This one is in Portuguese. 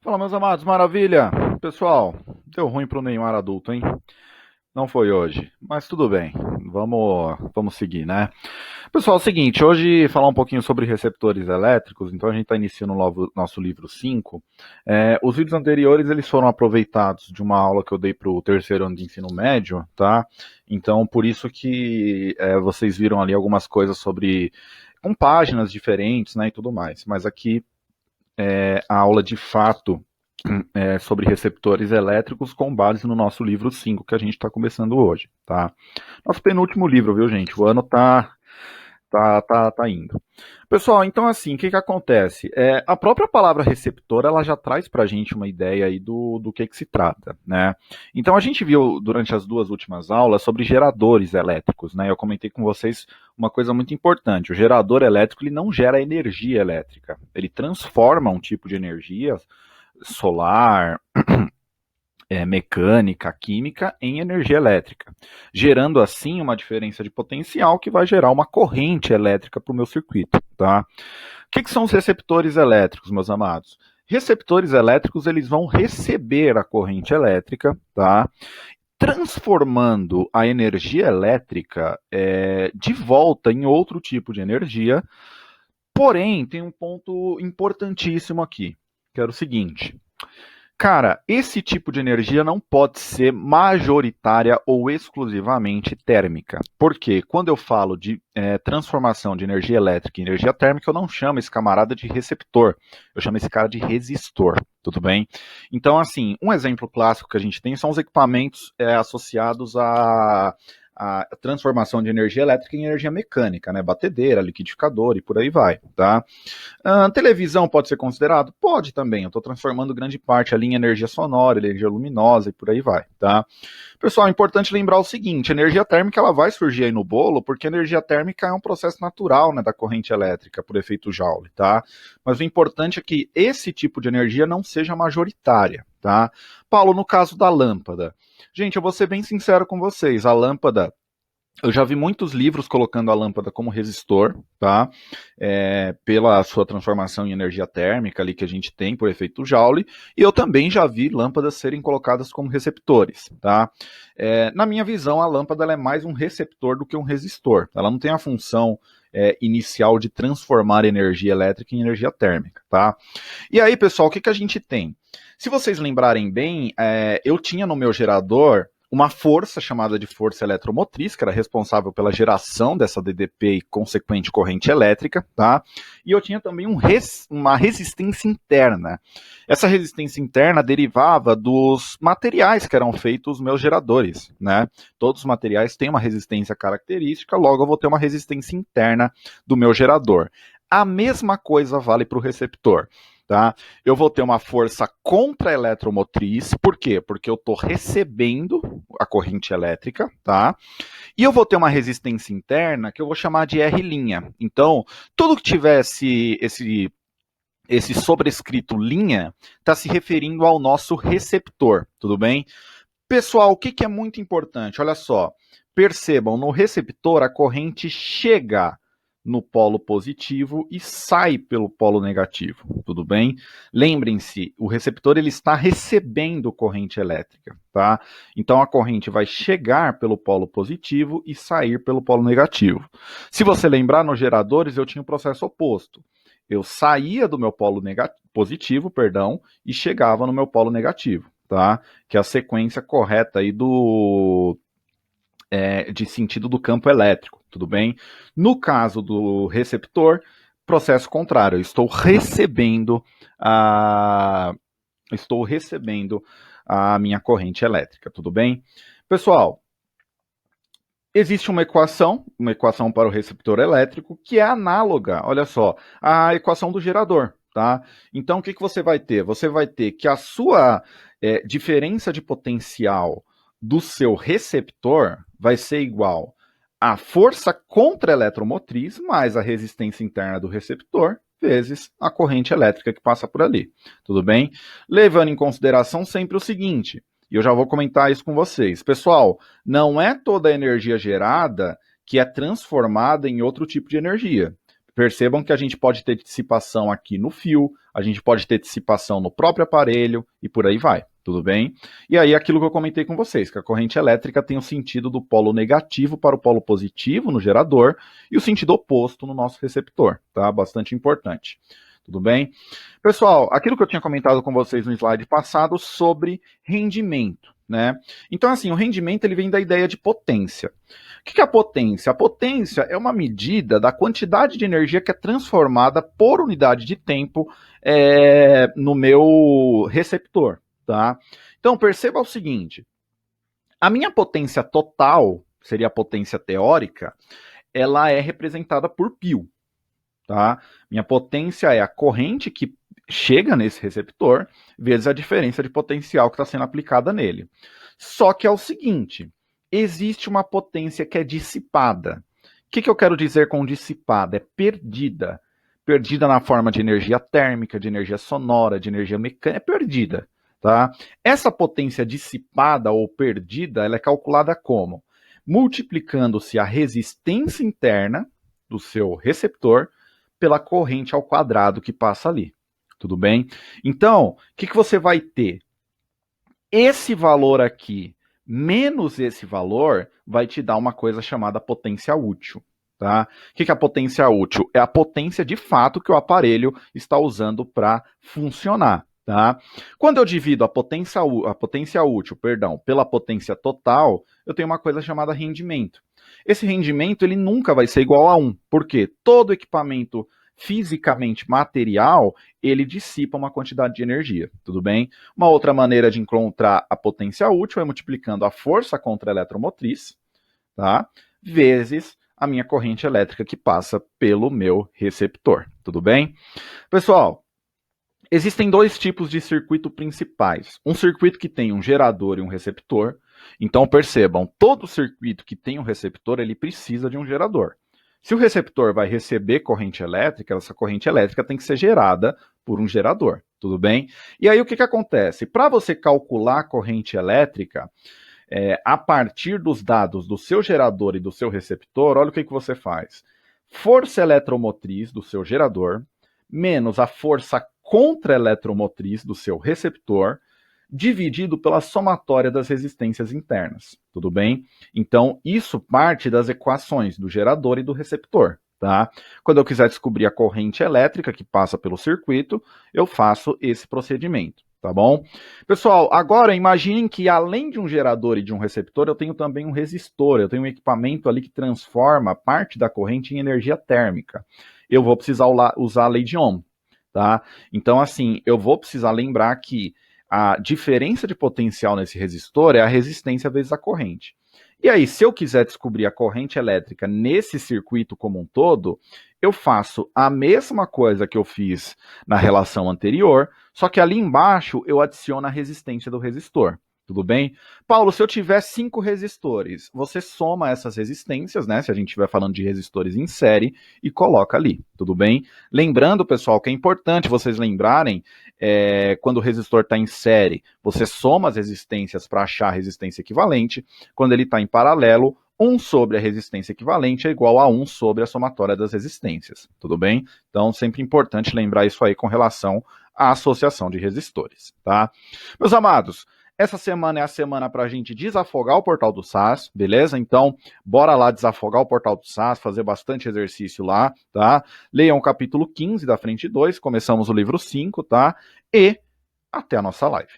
Fala, meus amados, maravilha! Pessoal, deu ruim pro Neymar adulto, hein? Não foi hoje, mas tudo bem. Vamos seguir, né? Pessoal, é o seguinte, hoje falar um pouquinho sobre receptores elétricos, então a gente está iniciando o nosso livro 5. Os vídeos anteriores, eles foram aproveitados de uma aula que eu dei para o terceiro ano de ensino médio, tá? Então, por isso que vocês viram ali algumas coisas sobre, com páginas diferentes, né, e tudo mais. Mas aqui a aula de fato sobre receptores elétricos com base no nosso livro 5 que a gente está começando hoje, tá? Nosso penúltimo livro, viu, gente? O ano tá indo. Pessoal, então assim, o que acontece? A própria palavra receptor, ela já traz pra gente uma ideia aí do que se trata, né? Então a gente viu durante as duas últimas aulas sobre geradores elétricos, né? Eu comentei com vocês uma coisa muito importante. O gerador elétrico, ele não gera energia elétrica. Ele transforma um tipo de energia solar, mecânica, química, em energia elétrica, gerando assim uma diferença de potencial que vai gerar uma corrente elétrica para o meu circuito. Tá? O que são os receptores elétricos, meus amados? Receptores elétricos, eles vão receber a corrente elétrica, tá? Transformando a energia elétrica de volta em outro tipo de energia. Porém, tem um ponto importantíssimo aqui, que era o seguinte: cara, esse tipo de energia não pode ser majoritária ou exclusivamente térmica. Por quê? Quando eu falo de transformação de energia elétrica em energia térmica, eu não chamo esse camarada de receptor, eu chamo esse cara de resistor, tudo bem? Então, assim, um exemplo clássico que a gente tem são os equipamentos associados a transformação de energia elétrica em energia mecânica, né? Batedeira, liquidificador e por aí vai, tá? Televisão pode ser considerado? Pode também. Eu estou transformando grande parte ali em energia sonora, energia luminosa e por aí vai, tá? Pessoal, é importante lembrar o seguinte: a energia térmica ela vai surgir aí no bolo, porque a energia térmica é um processo natural, né, da corrente elétrica por efeito Joule, tá? Mas o importante é que esse tipo de energia não seja majoritária, tá? Paulo, no caso da lâmpada. Gente, eu vou ser bem sincero com vocês. A lâmpada, eu já vi muitos livros colocando a lâmpada como resistor, tá? Pela sua transformação em energia térmica ali que a gente tem por efeito Joule, e eu também já vi lâmpadas serem colocadas como receptores, tá? Na minha visão, a lâmpada ela é mais um receptor do que um resistor. Ela não tem a função inicial de transformar energia elétrica em energia térmica, tá? E aí, pessoal, o que a gente tem? Se vocês lembrarem bem, eu tinha no meu gerador uma força chamada de força eletromotriz, que era responsável pela geração dessa DDP e consequente corrente elétrica, tá? E eu tinha também uma resistência interna. Essa resistência interna derivava dos materiais que eram feitos os meus geradores, né? Todos os materiais têm uma resistência característica, logo eu vou ter uma resistência interna do meu gerador. A mesma coisa vale para o receptor. Tá? Eu vou ter uma força contra-eletromotriz, por quê? Porque eu estou recebendo a corrente elétrica, tá? E eu vou ter uma resistência interna que eu vou chamar de R'. Então, tudo que tivesse esse sobrescrito linha está se referindo ao nosso receptor, tudo bem? Pessoal, o que é muito importante? Olha só, percebam, no receptor a corrente chega no polo positivo e sai pelo polo negativo, tudo bem? Lembrem-se, o receptor ele está recebendo corrente elétrica, tá? Então a corrente vai chegar pelo polo positivo e sair pelo polo negativo. Se você lembrar, nos geradores eu tinha o processo oposto. Eu saía do meu polo positivo, perdão, e chegava no meu polo negativo, tá? Que é a sequência correta aí de sentido do campo elétrico, tudo bem? No caso do receptor, processo contrário, eu estou recebendo a minha corrente elétrica, tudo bem? Pessoal, existe uma equação para o receptor elétrico, que é análoga, olha só, à equação do gerador, tá? Então, o que você vai ter? Você vai ter que a sua diferença de potencial do seu receptor vai ser igual à força contra-eletromotriz mais a resistência interna do receptor vezes a corrente elétrica que passa por ali, tudo bem? Levando em consideração sempre o seguinte, e eu já vou comentar isso com vocês. Pessoal, não é toda a energia gerada que é transformada em outro tipo de energia. Percebam que a gente pode ter dissipação aqui no fio, a gente pode ter dissipação no próprio aparelho e por aí vai, tudo bem? E aí aquilo que eu comentei com vocês, que a corrente elétrica tem o sentido do polo negativo para o polo positivo no gerador e o sentido oposto no nosso receptor, tá? Bastante importante. Tudo bem? Pessoal, aquilo que eu tinha comentado com vocês no slide passado sobre rendimento, né? Então, assim, o rendimento ele vem da ideia de potência. O que é a potência? A potência é uma medida da quantidade de energia que é transformada por unidade de tempo no meu receptor, tá? Então, perceba o seguinte, a minha potência total, seria a potência teórica, ela é representada por π, tá? Minha potência é a corrente que chega nesse receptor vezes a diferença de potencial que está sendo aplicada nele. Só que é o seguinte, existe uma potência que é dissipada. O que eu quero dizer com dissipada? É perdida. Perdida na forma de energia térmica, de energia sonora, de energia mecânica, é perdida. Tá? Essa potência dissipada ou perdida, ela é calculada como? Multiplicando-se a resistência interna do seu receptor pela corrente ao quadrado que passa ali. Tudo bem? Então, o que você vai ter? Esse valor aqui menos esse valor vai te dar uma coisa chamada potência útil. Tá? O que é a potência útil? É a potência de fato que o aparelho está usando para funcionar. Tá? Quando eu divido a potência útil, pela potência total, eu tenho uma coisa chamada rendimento. Esse rendimento ele nunca vai ser igual a 1, porque todo equipamento fisicamente material, ele dissipa uma quantidade de energia, tudo bem? Uma outra maneira de encontrar a potência útil é multiplicando a força contra a eletromotriz, tá? Vezes a minha corrente elétrica que passa pelo meu receptor, tudo bem? Pessoal, existem dois tipos de circuito principais. Um circuito que tem um gerador e um receptor. Então percebam, todo circuito que tem um receptor, ele precisa de um gerador. Se o receptor vai receber corrente elétrica, essa corrente elétrica tem que ser gerada por um gerador, tudo bem? E aí o que acontece? Para você calcular a corrente elétrica, a partir dos dados do seu gerador e do seu receptor, olha o que você faz. Força eletromotriz do seu gerador, menos a força contra-eletromotriz do seu receptor, dividido pela somatória das resistências internas, tudo bem? Então, isso parte das equações do gerador e do receptor, tá? Quando eu quiser descobrir a corrente elétrica que passa pelo circuito, eu faço esse procedimento, tá bom? Pessoal, agora imaginem que além de um gerador e de um receptor, eu tenho também um resistor, eu tenho um equipamento ali que transforma parte da corrente em energia térmica. Eu vou precisar usar a lei de Ohm, tá? Então, assim, eu vou precisar lembrar que a diferença de potencial nesse resistor é a resistência vezes a corrente. E aí, se eu quiser descobrir a corrente elétrica nesse circuito como um todo, eu faço a mesma coisa que eu fiz na relação anterior, só que ali embaixo eu adiciono a resistência do resistor. Tudo bem? Paulo, se eu tiver 5 resistores, você soma essas resistências, né? Se a gente estiver falando de resistores em série, e coloca ali, tudo bem? Lembrando, pessoal, que é importante vocês lembrarem, quando o resistor está em série, você soma as resistências para achar a resistência equivalente. Quando ele está em paralelo, 1 sobre a resistência equivalente é igual a 1 sobre a somatória das resistências, tudo bem? Então, sempre importante lembrar isso aí com relação à associação de resistores, tá? Meus amados, essa semana é a semana para a gente desafogar o portal do SAS, beleza? Então, bora lá desafogar o portal do SAS, fazer bastante exercício lá, tá? Leiam o capítulo 15 da frente 2, começamos o livro 5, tá? E até a nossa live.